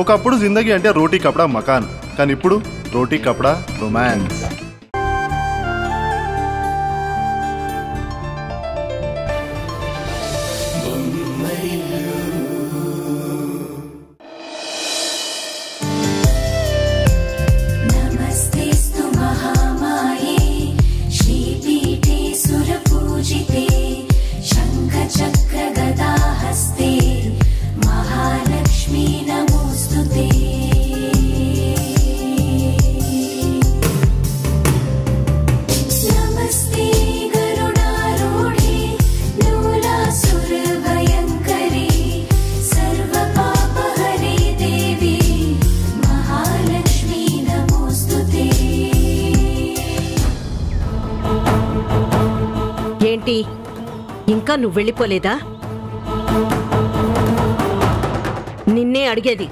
ఒకప్పుడు జిందగీ అంటే రోటీ కపడా మకాన్, కానీ ఇప్పుడు రోటీ కపడా రొమాన్స్. ఏంటి ఇంకా నువ్వు వెళ్ళిపోలేదా? నిన్నే అడిగేది,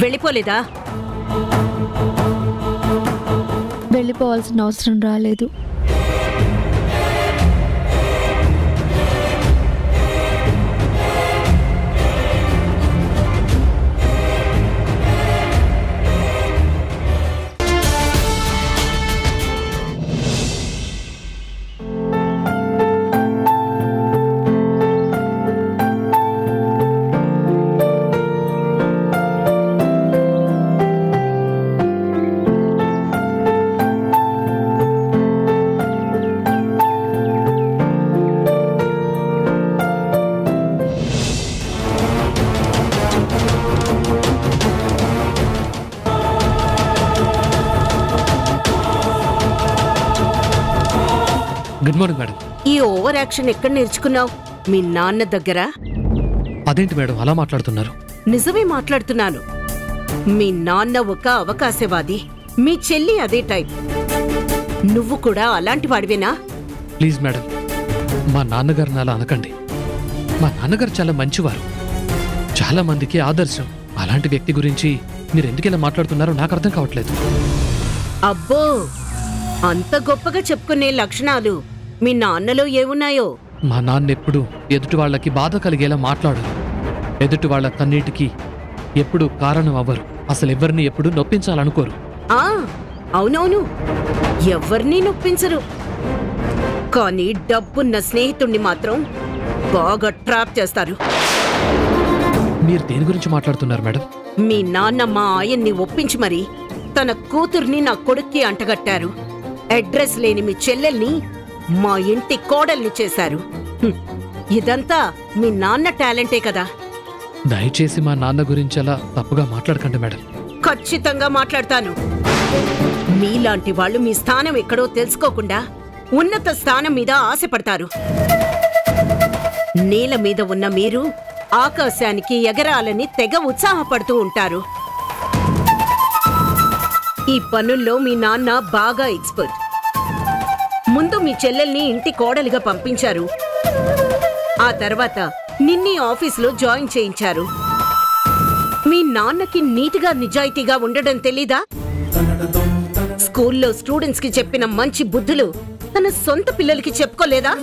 వెళ్ళిపోలేదా? వెళ్ళిపోవాల్సిన అవసరం రాలేదు. Good morning madam. ఈ ఓవర్ యాక్షన్ ఎక్కడ నేర్చుకున్నావు? మీ నాన్న దగ్గర? అదేంటి మేడం అలా మాట్లాడుతున్నారు? నిజమే మాట్లాడుతున్నాను. మీ నాన్న ఒక అవకాశవాది, మీ చెల్లి అదే టైప్. నువ్వు కూడా అలాంటి వాడివేనా? ప్లీజ్ మేడం, మా నాన్నగారిని అలా అనకండి. మా నాన్నగారు చాలా మంచివారు, చాలా మందికి ఆదర్శం. అలాంటి వ్యక్తి గురించి మీరు ఎందుకు ఇలా మాట్లాడుతున్నారో నాకు అర్థం కావట్లేదు. అబ్బో, అంత గొప్పగా చెప్పుకునే లక్షణాలు మీ నాన్నలో ఏమున్నాయో? మా నాన్న ఎప్పుడు ఎదుటి వాళ్ళకి బాధ కలిగేలా మాట్లాడరు. ఎదుటి వాళ్ళ కన్నీటికి ఎప్పుడు కారణం అవ్వరు. అసలు ఎవరిని ఎప్పుడు నొప్పించాలనుకోరు. అవునవును, ఎవరినీ నొప్పించరు. కానీ డబ్బున్న స్నేహితుణ్ణి మాత్రం బాగా ట్రాప్ చేస్తారు. మీరు దేని గురించి మాట్లాడుతున్నారు మేడం? మీ నాన్న మా ఆయన్ని ఒప్పించి మరి తన కూతుర్ని నా కొడుక్కి అంటగట్టారు. అడ్రస్ లేని మీ చెల్లెల్ని మా ఇంటి కోడల్ని చేశారు. ఇదంతా మీ నాన్న టాలెంటే కదా. దయచేసి మా నాన్న గురించి అలా తప్పుగా మాట్లాడకండి మేడం. ఖచ్చితంగా మాట్లాడతాను. మీలాంటి వాళ్ళు మీ స్థానం ఎక్కడో తెలుసుకోకుండా ఉన్నత స్థానం మీద ఆశపడతారు. నేల మీద ఉన్న మీరు ఆకాశానికి ఎగరాలని తెగ ఉత్సాహపడుతూ ఉంటారు. ఈ పనుల్లో మీ నాన్న బాగా ఎక్స్పర్ట్. ముందు మీ చెల్లెల్ని ఇంటి కోడలిగా పంపించారు. ఆ తర్వాత నిన్ని ఆఫీసులో జాయిన్ చేయించారు. మీ నాన్నకి నీతిగా నిజాయితీగా ఉండడం తెలీదా? స్కూల్లో స్టూడెంట్స్ కి చెప్పిన మంచి బుద్ధులు తన సొంత పిల్లలకి చెప్పుకోలేదా?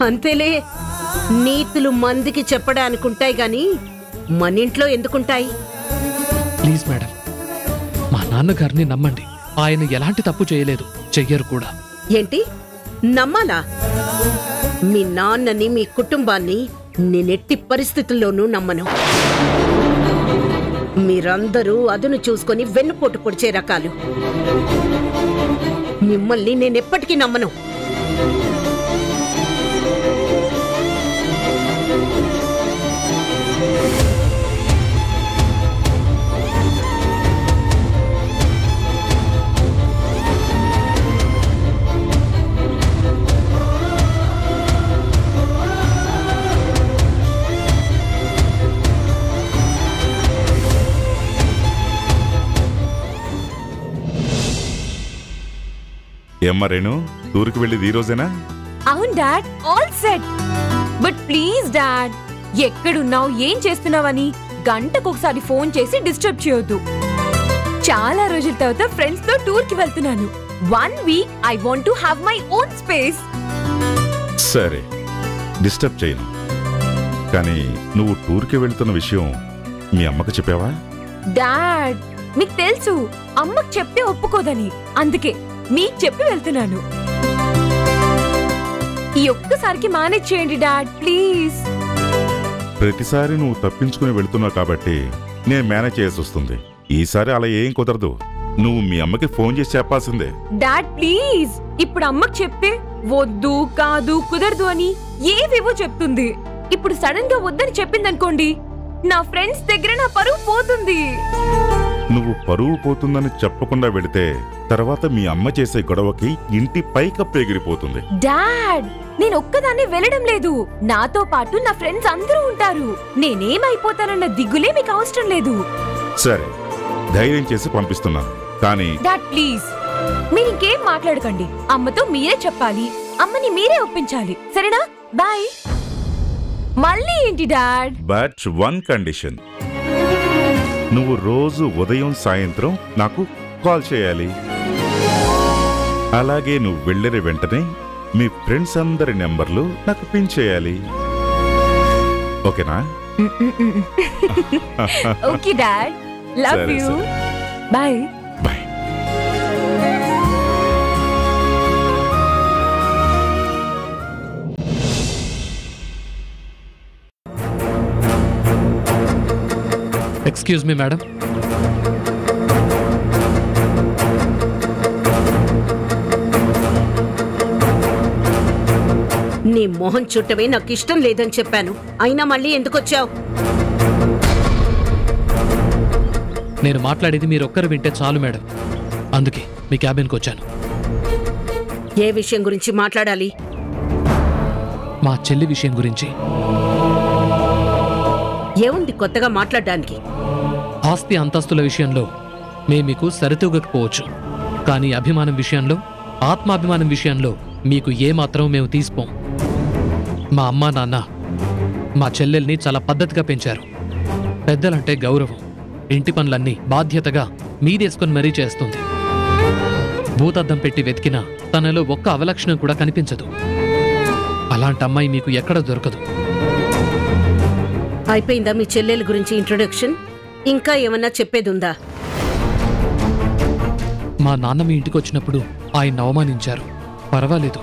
అంతేలే, నీతులు మందికి చెప్పడానికుంటాయి గాని మనింట్లో ఎందుకుంటాయి? ప్లీజ్ మేడం, మా నాన్నగారిని నమ్మండి. ఆయన ఎలాంటి తప్పు చేయలేదు, చెయ్యరు కూడా. ఏంటి నమ్మాలా? మీ నాన్నని, మీ కుటుంబాన్ని నేనెట్టి పరిస్థితుల్లోనూ నమ్మను. మీరందరూ అదును చూసుకొని వెన్నుపోటు పొడిచే రకాలు. మిమ్మల్ని నేనెప్పటికీ నమ్మను. ఏమ్మా రేణు, టూర్కి వెళ్ళేది ఈ రోజేనా? అవును dad, all set. But please dad, ఎక్కడున్నావు, ఏం చేస్తున్నావని గంటకొకసారి ఫోన్ చేసి డిస్టర్బ్ చేయొద్దు. చాలా రోజుల తర్వాత ఫ్రెండ్స్ తో టూర్ కి వెళ్తున్నాను. 1 week I want to have my own space. సరే, డిస్టర్బ్ చేయను, కానీ నువ్వు టూర్కి వెళ్తున్న విషయం మీ అమ్మకు చెప్పావా? డాడ్, మీకు తెలుసు అమ్మకు చెప్తే ఒప్పుకోదని, అందుకే మీకు చెప్పి వెళ్తున్నాను. ఈ ఒక్కసారికి మేనేజ్ చేయండి డాడ్, ప్లీజ్. ప్రతిసారి నువ్వు తప్పించుకుని వెళ్తున్నావు కాబట్టి నేను మేనేజ్ చేయాల్సి వస్తుంది. ఈసారి అలా ఏం కుదరదు. నువ్వు మీ అమ్మకి ఫోన్ చేసి చెప్పాల్సిందే. డాడ్ ప్లీజ్, ఇప్పుడు అమ్మకు చెప్తే వద్దు, కాదు, కుదరదు అని ఏవేవో చెప్తుంది. ఇప్పుడు సడన్ గా వద్దని చెప్పిందనుకోండి, నా ఫ్రెండ్స్ దగ్గర నా పరువు పోతుంది. నువ్వు పరువు పోతుందని చెప్పకుండా వెళితే తర్వాత మీ అమ్మ చేసే గొడవకి ఇంటి పైకప్పు ఎగిరిపోతుంది. డాడ్, నేను ఒక్కదాన్ని వెళ్ళడం లేదు, నాతో పాటు నా ఫ్రెండ్స్ అందరూ ఉంటారు. నేనేమైపోతానన్న దిగులే మీకు అవసరం లేదు. సరే, ధైర్యం చేసి పంపిస్తున్నాను. కానీ డాడ్ ప్లీజ్, మీరు ఇంకేం మాట్లాడకండి. అమ్మతో మీరే చెప్పాలి, అమ్మని మీరే ఒప్పించాలి, సరేనా? బాయ్. మళ్ళీ ఏంటి డాడ్? But one condition. నువ్వు రోజు ఉదయం సాయంత్రం నాకు కాల్ చేయాలి. అలాగే నువ్వు వెళ్ళిన వెంటనే మీ ఫ్రెండ్స్ అందరి నెంబర్లు నాకు పిన్ చేయాలి. ఓకేనా? Okay dad, love you. Bye. Bye. Excuse me madam. నీ మొహం చుట్టమే నాకు ఇష్టం లేదని చెప్పాను, అయినా మళ్ళీ ఎందుకొచ్చావు? నేను మాట్లాడేది మీరొక్కరు వింటే చాలు మేడం, అందుకే మీ క్యాబిన్కి వచ్చాను. ఏ విషయం గురించి మాట్లాడాలి? మా చెల్లి విషయం గురించి. ఏముంది కొత్తగా మాట్లాడడానికి? ఆస్తి అంతస్తుల విషయంలో మేము మీకు సరితూగకపోవచ్చు, కానీ అభిమానం విషయంలో, ఆత్మాభిమానం విషయంలో మీకు ఏమాత్రం మేము తీసిపోం. మా అమ్మా నాన్న మా చెల్లెల్ని చాలా పద్ధతిగా పెంచారు. పెద్దలంటే గౌరవం, ఇంటి పనులన్నీ బాధ్యతగా మీదేసుకొని మరీ చేస్తుంది. భూతద్దం పెట్టి వెతికినా తనలో ఒక్క అవలక్షణం కూడా కనిపించదు. అలాంటి అమ్మాయి మీకు ఎక్కడ దొరకదు. అయిపోయిందా మీ చెల్లెల గురించి ఇంట్రొడక్షన్? ఇంకా ఏమన్నా చెప్పేదుందా? మా నాన్న మీ ఇంటికి వచ్చినప్పుడు ఆయన అవమానించారు. పర్వాలేదు,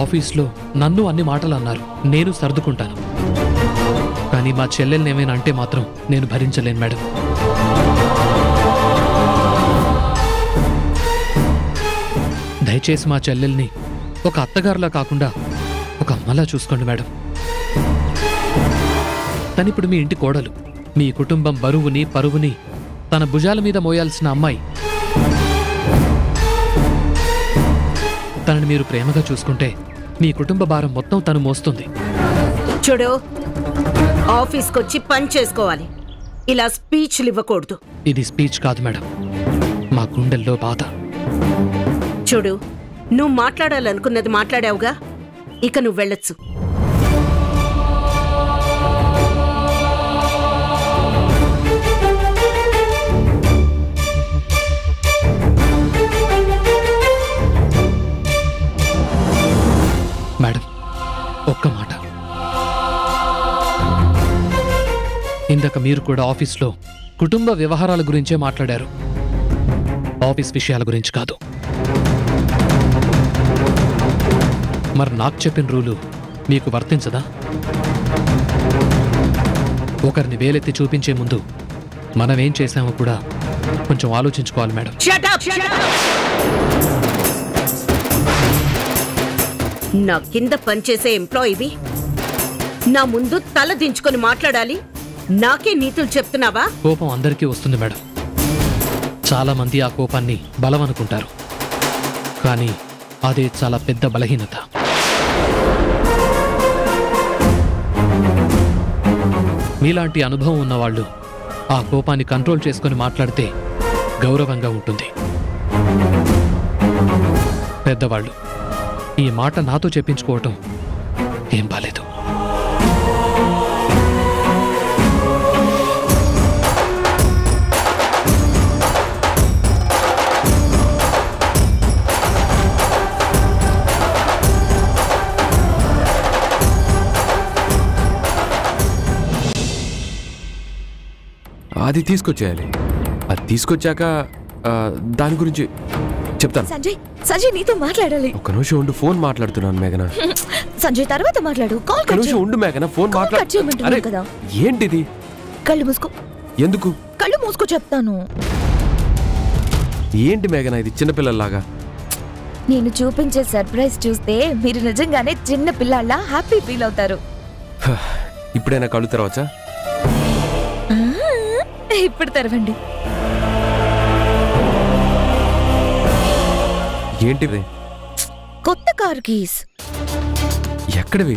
ఆఫీస్లో నన్ను అన్ని మాటలు అన్నారు, నేను సర్దుకుంటాను. కానీ మా చెల్లెల్ని ఏమైనా అంటే మాత్రం నేను భరించలేను మేడం. దయచేసి మా చెల్లెల్ని ఒక అత్తగారులా కాకుండా ఒక అమ్మలా చూసుకోండి మేడం. తనిప్పుడు మీ ఇంటి కోడలు, మీ కుటుంబం బరువుని పరువుని తన భుజాల మీద మోయాల్సిన అమ్మాయి. తనని మీరు ప్రేమగా చూసుకుంటే మీ కుటుంబ భారం మొత్తం తను మోస్తుంది. చూడు, ఆఫీస్కొచ్చి పని చేసుకోవాలి, ఇలా స్పీచ్లు ఇవ్వకూడదు. ఇది స్పీచ్ కాదు మేడం, మా గుండెల్లో బాధ. చూడు, నువ్వు మాట్లాడాలనుకున్నది మాట్లాడావుగా, ఇక నువ్వు వెళ్ళొచ్చు. మేడం, ఒక్క మాట. ఇందాక మీరు కూడా ఆఫీస్లో కుటుంబ వ్యవహారాల గురించే మాట్లాడారు, ఆఫీస్ విషయాల గురించి కాదు. మరి నాకు చెప్పిన రూలు మీకు వర్తించదా? ఒకరిని వేలెత్తి చూపించే ముందు మనమేం చేశామో కూడా కొంచెం ఆలోచించుకోవాలి మేడం. నా కింద పనిచేసే ఎంప్లాయీవి నా ముందు తల దించుకొని మాట్లాడాలి, నాకే నీతులు చెప్తున్నావా? కోపం అందరికీ వస్తుంది మేడం. చాలా మంది ఆ కోపాన్ని బలం అనుకుంటారు, కానీ అదే చాలా పెద్ద బలహీనత. మీలాంటి అనుభవం ఉన్నవాళ్ళు ఆ కోపాన్ని కంట్రోల్ చేసుకొని మాట్లాడితే గౌరవంగా ఉంటుంది. పెద్దవాళ్ళు ఈ మాట నాతో చెప్పించుకోవటం ఏం బాలేదు. అది తీసుకొచ్చేయాలి. అది తీసుకొచ్చాక దాని గురించి చెప్తాను. సంజయ్ సంజయ్ నీతో మాట్లాడాలి. ఒక్క నిమిషం ఉండు, ఫోన్ మాట్లాడుతున్నాను మేఘన. సంజయ్ తర్వాత మాట్లాడు. కాల్ ఒక్క నిమిషం ఉండు మేఘన, ఫోన్ మాట్లాడు. కదా. ఏంటిది? కళ్ళు మూసుకో. ఎందుకు? కళ్ళు మూసుకో చెప్తాను. ఏంటి మేఘన ఇది చిన్నపిల్లల్లాగా? నేను చూపించే సర్ప్రైజ్ చూస్తే మీరు నిజంగానే చిన్న పిల్లల్లా హ్యాపీ ఫీల్ అవుతారు. ఇప్పుడైనా కళ్ళు తెరవచ్చా? ఇప్పుడు తెరవండి. ఏంటిది? కొత్త కార్ కీస్. ఎక్కడివి?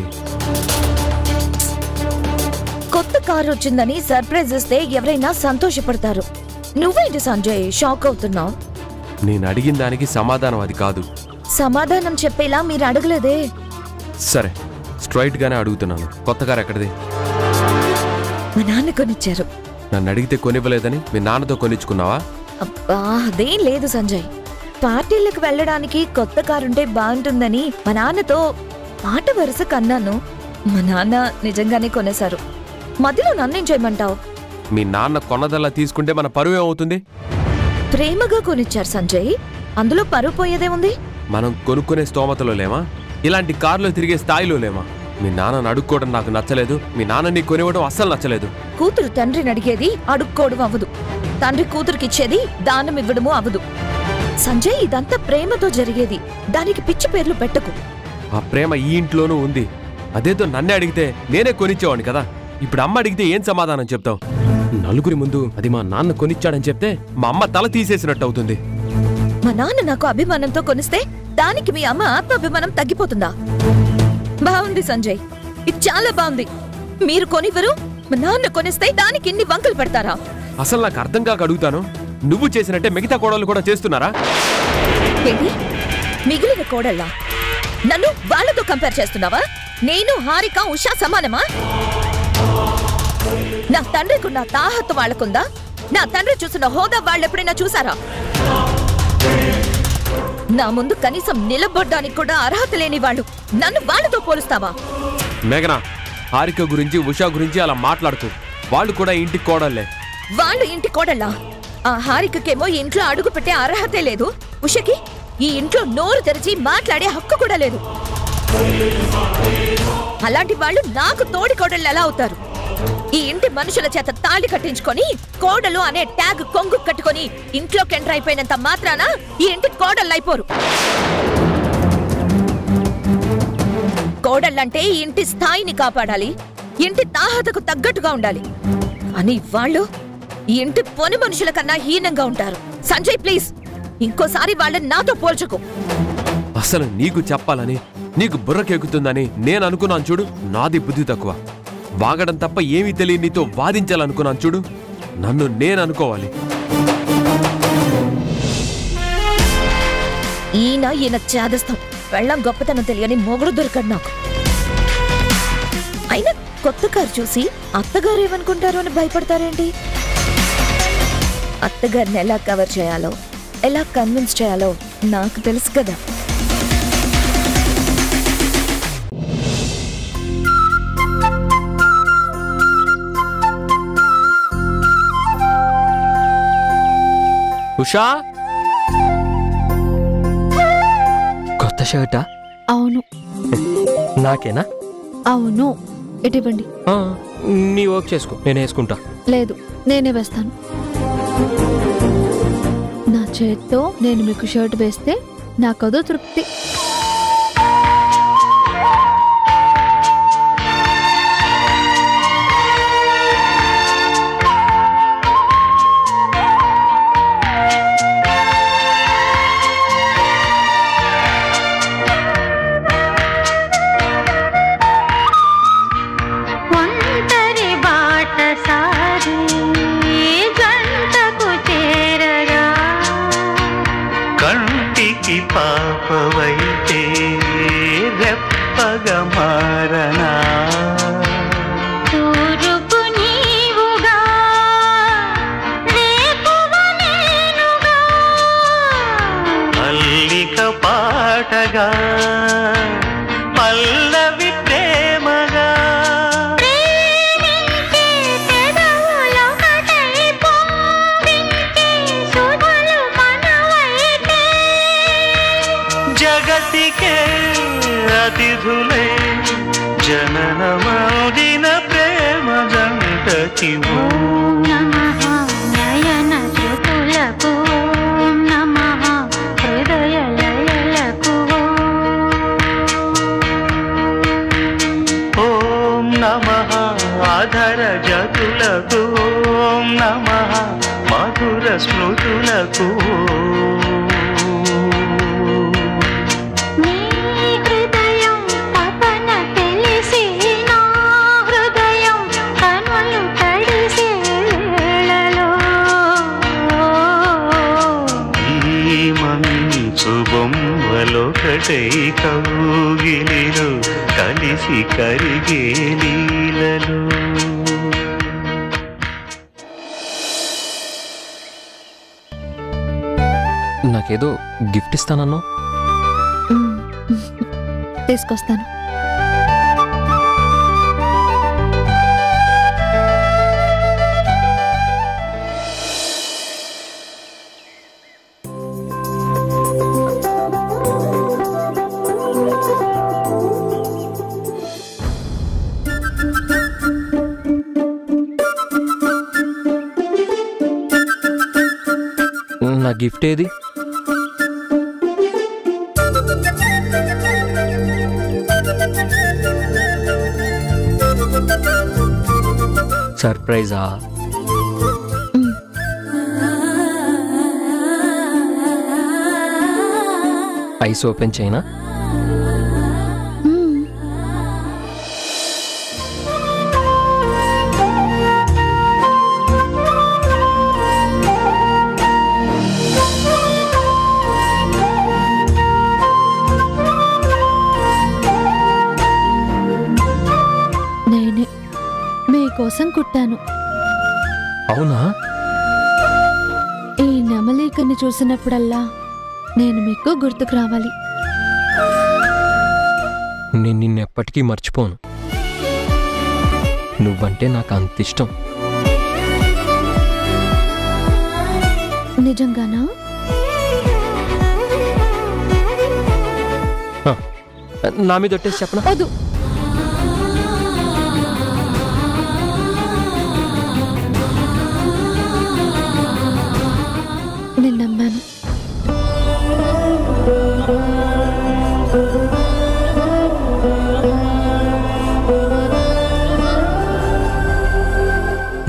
కొత్త కార్ వచ్చిందని సర్ప్రైజ్ ఇస్తే ఎవరైనా సంతోషపడతారు. నువ్వేంటి సంజయ్ షాక్ అవుతున్నావు? నేను అడిగిన దానికి సమాధానం అది కాదు. సమాధానం చెప్పేలా మీరు అడగలేదే. సరే, స్ట్రైట్ గానే అడుగుతున్నాను. కొత్త కార్ ఎక్కడిది? మా నాన్న కొనిచ్చారు. నన్ను అడిగితే కొనివ్వలేదని మీ నాన్నతో కొనిచ్చుకున్నావా? అబ్బా అదేం లేదు సంజయ్. పార్టీలకు వెళ్ళడానికి కొత్త కారుంటే బాగుంటుందని మా నాన్నతో మాట వరుస కన్నాను. మా నాన్న నిజంగానే కొనేశారు. మధ్యలో నన్నేం చేయమంటావు? మీ నాన్న కొన్నదల్లా తీసుకుంటే మన పరువు ఏమవుతుంది? ప్రేమగా కొనిచ్చారు సంజయ్, అందులో పరువు పోయేదే ఉంది. మనం కొనుక్కునే స్తోమతలో లేమా? ఇలాంటి కారులో తిరిగే స్థాయిలో లేమా? మీ నాన్నని అడుక్కోవడం నాకు నచ్చలేదు. మీ నాన్నని కొనివ్వడం అస్సలు నచ్చలేదు. కూతురు తండ్రిని అడిగేది అడుక్కోవడం అవ్వదు. తండ్రి కూతురికిచ్చేది దానం ఇవ్వడము అవ్వదు. సంజయ్ ఇదంతా ప్రేమతో జరిగేది. దానికి పిచ్చి పేర్లు పెట్టకు. ఆ ప్రేమ ఈ ఇంట్లోనూ ఉంది. అదేదో నన్నే అడిగితే నేనే కొనిచ్చేవాడిని కదా. ఇప్పుడు అమ్మ అడిగితే ఏం సమాధానం చెప్తావు? నలుగురి ముందు అది మా నాన్న కొనిచ్చాడని చెప్తే మా అమ్మ తల తీసేసినట్టు అవుతుంది. మా నాన్న నాకు అభిమానంతో కొనిస్తే దానికి మీ అమ్మ ఆత్మాభిమానం తగ్గిపోతుందా? బాగుంది సంజయ్, ఇది చాలా బాగుంది. మీరు కొనివ్వరు, మా నాన్న కొనిస్తే దానికి ఇన్ని వంకలు పెడతారా? అసలు నాకు అర్థం కాక అడుగుతాను. నువ్వు చేసినట్టే మిగతా కోడళ్ళు కూడా చేస్తున్నారా? ఏంటి మిగిలిన కోడళ్ళా? నన్ను వాళ్ళతో కంపేర్ చేస్తున్నావా? నేను హారిక ఉషా సమానమా? నా తండ్రికున్న తాహత్తు వాళ్ళకుందా? నా తండ్రి చూసిన హోదా వాళ్ళెప్పుడైనా చూసారా? నా ముందు కనీసం నిలబడ్డానికి కూడా అర్హత లేని వాళ్ళు నన్ను వాళ్ళతో పోలుస్తావా? మేఘనా, హారిక గురించి ఉషా గురించి అలా మాట్లాడుకో. వాళ్ళు కూడా ఇంటి కోడళ్లే. వాళ్ళు ఇంటి కోడళ్ళా? ఆ హారికకేమో ఇంట్లో అడుగు పెట్టే అర్హతే లేదు. ఉషకి ఈ ఇంట్లో నోరు తెరిచి మాట్లాడే హక్కు కూడా లేదు. అలాంటి వాళ్ళు నాకు తోడి కోడళ్ళు ఎలా అవుతారు? ఈ ఇంటి మనుషుల చేత తాళి కట్టించుకొని కోడలు అనే ట్యాగ్ కొంగు కట్టుకొని ఇంట్లోకి ఎంటర్ అయిపోయినంత మాత్రాన ఈ ఇంటి కోడళ్ళు అయిపోరు. కోడళ్ళంటే ఈ ఇంటి స్థాయిని కాపాడాలి, ఇంటి తాహతకు తగ్గట్టుగా ఉండాలి. అని వాళ్ళు ఈ ఇంటి పొని మనుషుల కన్నా హీనంగా ఉంటారు. సంజయ్ ప్లీజ్, ఇంకోసారి వాళ్ళని నాతో పోల్చుకో. అసలు నీకు చెప్పాలని, నీకు బుర్రకెక్కుతుందని నేను అనుకున్నాను చూడు. నాది బుద్ధి తక్కువ. వాగడం తప్ప ఏమీ తెలియని నీతో వాదించాలనుకున్నాను చూడు. నన్ను నేను అనుకోవాలి. ఈయన చేదస్తాం. వెళ్ళం గొప్పతనం తెలియని మొగుడు దొరకడు నాకు. అయినా కొత్త కారు చూసి అత్తగారు ఏమనుకుంటారో అని భయపడతారేంటి? అత్తగారిని ఎలా కవర్ చేయాలో, ఎలా కన్విన్స్ చేయాలో నాకు తెలుసు కదా. ఉషా, కొత్త షర్టా? అవును. నాకేనా? అవును. ఎటివ్వండి. నీ వర్క్ చేసుకో, నేను వేసుకుంటా. లేదు, నేనే వేస్తాను. నా చేత్తో నేను మీకు షర్ట్ వేస్తే నాకదో తృప్తి. పాపవైతే రెప్పగా మారనా, తూరుపు నీవుగా రేపువ నేనుగా, అల్లిక పాటగా పల్లవి ప్రేమగా, ప్రేమించే పెదవులొకటై అతిథులై జననమౌదిన ప్రేమ జంటకి నమః నయన జ్యోతులకు నమః హృదయ లయలకు ఓం నమః ఆధర జతులకు ఓం నమః మధుర స్మృతులకు బొమ్మలొకటై కౌగిలిలో కలిసి కరిగే లీలలో నాకేదో గిఫ్ట్ ఇస్తానన్నా తీసుకొస్తాను. నా గిఫ్ట్ ఏది? సర్ప్రైజా? ఐస్ ఓపెన్ చేయనా? కోసం కుట్టాను. అవునా? ఈ నెమలికని చూసినప్పుడల్లా నేను మీకు గుర్తుకు రావాలి. నేను నిన్నెప్పటికీ మర్చిపోను. నువ్వంటే నాకు అంత ఇష్టం. నిజంగానా? నా మీద ఒట్టేసి చెప్పనా? వద్దు. నేను నమ్మాను.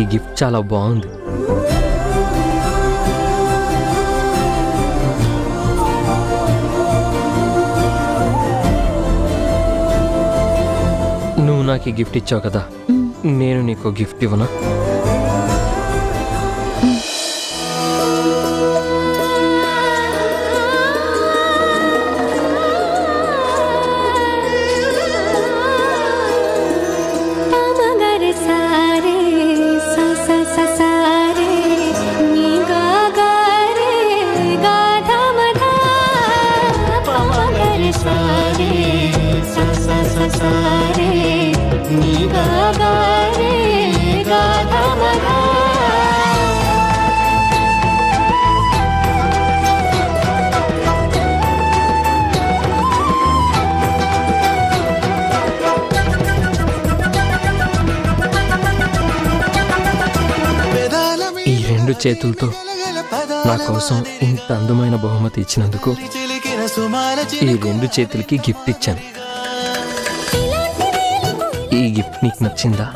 ఈ గిఫ్ట్ చాలా బాగుంది. నువ్వు నాకు ఈ గిఫ్ట్ ఇచ్చావు కదా, నేను నీకు గిఫ్ట్ ఇవ్వనా? ఈ రెండు చేతులతో నా కోసం ఇంత అందమైన బహుమతి ఇచ్చినందుకు ఈ రెండు చేతులకి గిఫ్ట్ ఇచ్చాను. ఈ గిఫ్ట్ నీకు నచ్చిందా?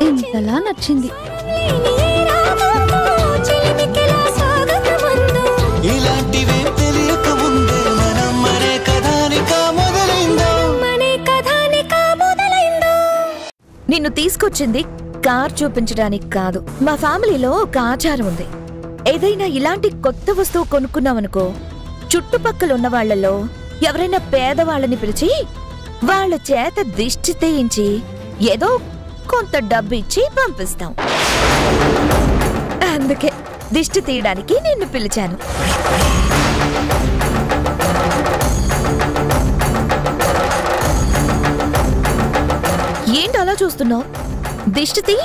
ఇంతలా నచ్చింది. నిన్ను తీసుకొచ్చింది కార్ చూపించడానికి కాదు. మా ఫ్యామిలీలో ఒక ఆచారం ఉంది. ఏదైనా ఇలాంటి కొత్త వస్తువు కొనుక్కున్నామనుకో, చుట్టుపక్కల ఉన్న వాళ్లలో ఎవరైనా పేదవాళ్ళని పిలిచి వాళ్ళ చేత దిష్టి తీయించి ఏదో కొంత డబ్బు ఇచ్చి పంపిస్తాం. అందుకే దిష్టి తీయడానికి నిన్ను పిలిచాను. ఏంటి అలా చూస్తున్నావు? దిష్టి తీ.